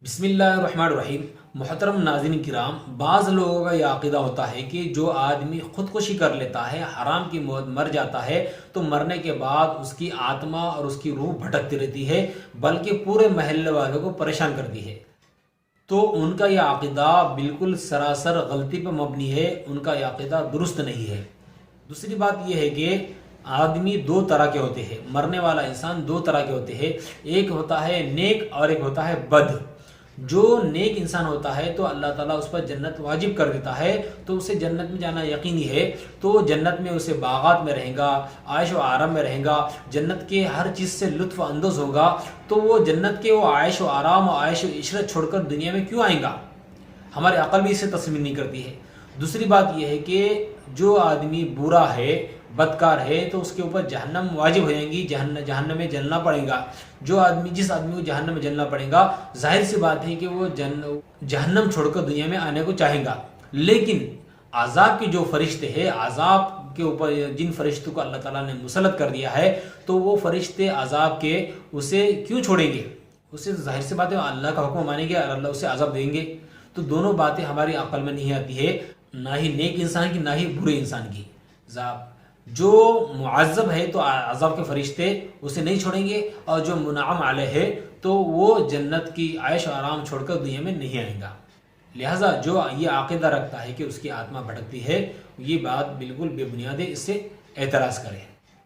بسم اللہ الرحمن الرحیم۔ محترم ناظرین کرام، بعض لوگوں کا یہ عقیدہ ہوتا ہے کہ جو آدمی خودکشی کر لیتا ہے، حرام کی موت مر جاتا ہے، تو مرنے کے بعد اس کی آتما اور اس کی روح بھٹکتی رہتی ہے، بلکہ پورے محلے والوں کو پریشان کرتی ہے۔ تو ان کا یہ عقیدہ بالکل سراسر غلطی پہ مبنی ہے، ان کا یہ عقیدہ درست نہیں ہے۔ دوسری بات یہ ہے کہ آدمی دو طرح کے ہوتے ہیں، مرنے والا انسان دو طرح کے ہوتے ہیں، ایک ہوتا ہے نیک اور ایک ہوتا ہے بد۔ جو نیک انسان ہوتا ہے تو اللہ تعالیٰ اس پر جنت واجب کر دیتا ہے، تو اسے جنت میں جانا یقینی ہے، تو جنت میں اسے باغات میں رہیں گا، عائش و آرام میں رہیں گا، جنت کے ہر چیز سے لطف اندوز ہوگا۔ تو وہ جنت کے وہ عائش و آرام اور عائش و عشرت چھوڑ کر دنیا میں کیوں آئیں گا؟ ہماری عقل بھی اسے تسلیم نہیں کرتی ہے۔ دوسری بات یہ ہے کہ جو آدمی برا ہے، بدکار ہے، تو اس کے اوپر جہنم واجب ہو جائیں گی، جہنم میں جلنا پڑے گا۔ جس آدمی کو جہنم میں جلنا پڑے گا، ظاہر سی بات ہے کہ وہ جہنم چھوڑ کر دنیا میں آنے کو چاہیں گا۔ لیکن عذاب کے جو فرشتے ہیں، عذاب کے اوپر جن فرشتوں کو اللہ تعالیٰ نے مسلط کر دیا ہے، تو وہ فرشتے عذاب کے اسے کیوں چھوڑیں گے؟ اسے ظاہر سی بات ہے اللہ کا حکم مانیں گے اور اللہ اسے عذاب دیں گے۔ تو دونوں باتیں ہماری عقل میں نہیں آتی ہے، نہ ہی نیک انسان کی نہ ہی برے انسان کی۔ جو معذب ہے تو عذاب کے فرشتے اسے نہیں چھوڑیں گے، اور جو منعم علیہ ہے تو وہ جنت کی عیش و آرام چھوڑ کر دنیا میں نہیں آئے گا۔ لہٰذا جو یہ عقیدہ رکھتا ہے کہ اس کی آتما بھٹکتی ہے، یہ بات بالکل بے بنیاد ہے، اس سے اعتراض کرے۔